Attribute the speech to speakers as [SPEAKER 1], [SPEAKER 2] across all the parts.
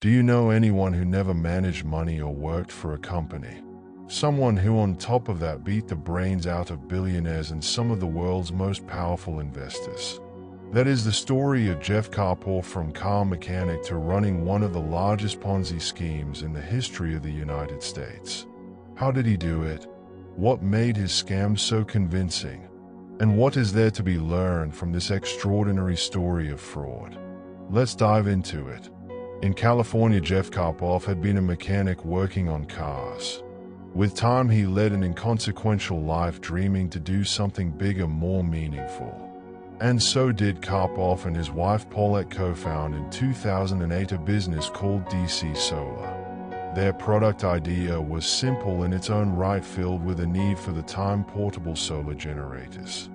[SPEAKER 1] Do you know anyone who never managed money or worked for a company? Someone who on top of that beat the brains out of billionaires and some of the world's most powerful investors. That is the story of Jeff Carpoff, from car mechanic to running one of the largest Ponzi schemes in the history of the United States. How did he do it? What made his scam so convincing? And what is there to be learned from this extraordinary story of fraud? Let's dive into it. In California, Jeff Carpoff had been a mechanic working on cars. With time, he led an inconsequential life, dreaming to do something bigger, more meaningful. And so did Carpoff and his wife Paulette co-found in 2008 a business called DC Solar. Their product idea was simple in its own right, filled with a need for the time portable solar generators.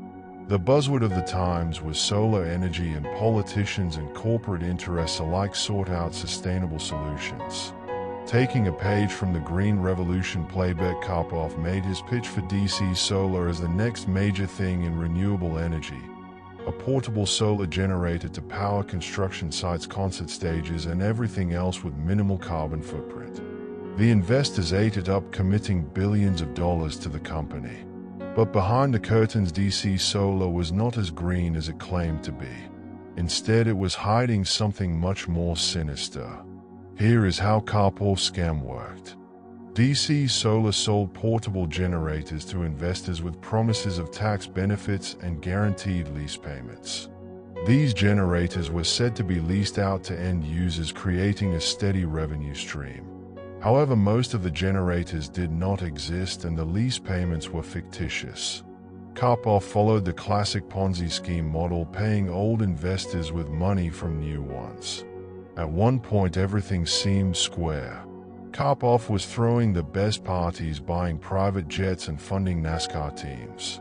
[SPEAKER 1] The buzzword of the times was solar energy, and politicians and corporate interests alike sought out sustainable solutions. Taking a page from the Green Revolution playbook, Carpoff made his pitch for DC Solar as the next major thing in renewable energy: a portable solar generator to power construction sites, concert stages, and everything else with minimal carbon footprint. The investors ate it up, committing billions of dollars to the company. But behind the curtains, DC Solar was not as green as it claimed to be. Instead, it was hiding something much more sinister. Here is how Carpoff's scam worked. DC Solar sold portable generators to investors with promises of tax benefits and guaranteed lease payments. These generators were said to be leased out to end users, creating a steady revenue stream. However, most of the generators did not exist and the lease payments were fictitious. Carpoff followed the classic Ponzi scheme model, paying old investors with money from new ones. At one point, everything seemed square. Carpoff was throwing the best parties, buying private jets, and funding NASCAR teams.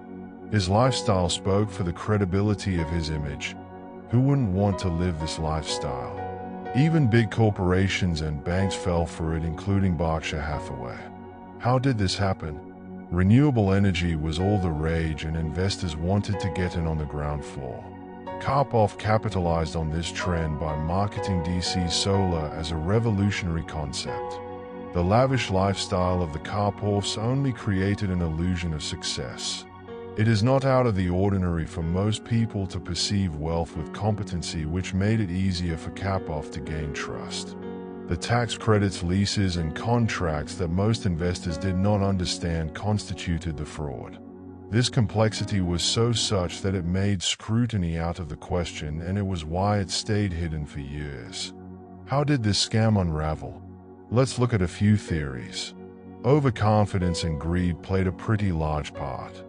[SPEAKER 1] His lifestyle spoke for the credibility of his image. Who wouldn't want to live this lifestyle? Even big corporations and banks fell for it, including Berkshire Hathaway. How did this happen? Renewable energy was all the rage, and investors wanted to get in on the ground floor. Carpoff capitalized on this trend by marketing DC Solar as a revolutionary concept. The lavish lifestyle of the Carpoffs only created an illusion of success. It is not out of the ordinary for most people to perceive wealth with competency, which made it easier for Carpoff to gain trust. The tax credits, leases, and contracts that most investors did not understand constituted the fraud. This complexity was such that it made scrutiny out of the question, and it was why it stayed hidden for years. How did this scam unravel? Let's look at a few theories. Overconfidence and greed played a pretty large part.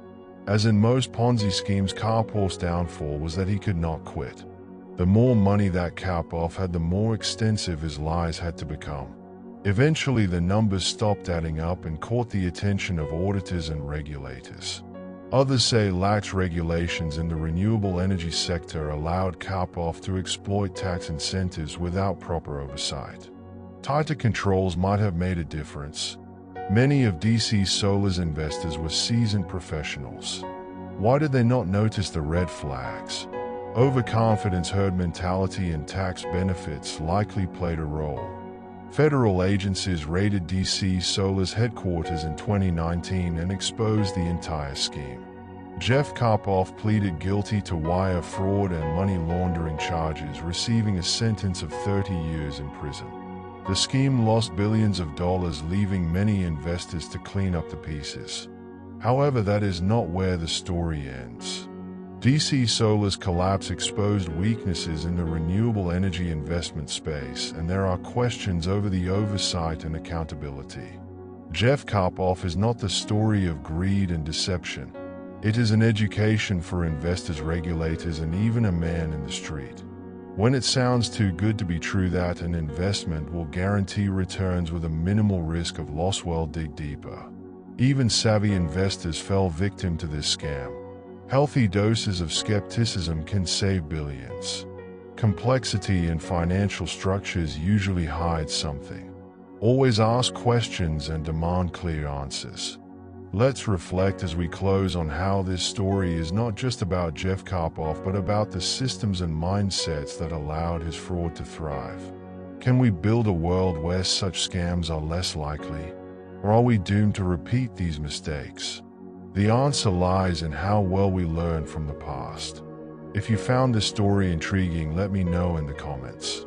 [SPEAKER 1] As in most Ponzi schemes, Carpoff's downfall was that he could not quit. The more money that Carpoff had, the more extensive his lies had to become. Eventually, the numbers stopped adding up and caught the attention of auditors and regulators. Others say lax regulations in the renewable energy sector allowed Carpoff to exploit tax incentives without proper oversight. Tighter controls might have made a difference. Many of DC Solar's investors were seasoned professionals. Why did they not notice the red flags? Overconfidence, herd mentality, and tax benefits likely played a role. Federal agencies raided DC Solar's headquarters in 2019 and exposed the entire scheme. Jeff Carpoff pleaded guilty to wire fraud and money laundering charges, receiving a sentence of 30 years in prison. The scheme lost billions of dollars, leaving many investors to clean up the pieces. However, that is not where the story ends. DC Solar's collapse exposed weaknesses in the renewable energy investment space, and there are questions over the oversight and accountability. Jeff Carpoff is not the story of greed and deception. It is an education for investors, regulators, and even a man in the street. When it sounds too good to be true that an investment will guarantee returns with a minimal risk of loss, well, dig deeper. Even savvy investors fell victim to this scam. Healthy doses of skepticism can save billions. Complexity in financial structures usually hides something. Always ask questions and demand clear answers. Let's reflect as we close on how this story is not just about Jeff Carpoff, but about the systems and mindsets that allowed his fraud to thrive. Can we build a world where such scams are less likely? Or are we doomed to repeat these mistakes? The answer lies in how well we learn from the past. If you found this story intriguing, let me know in the comments.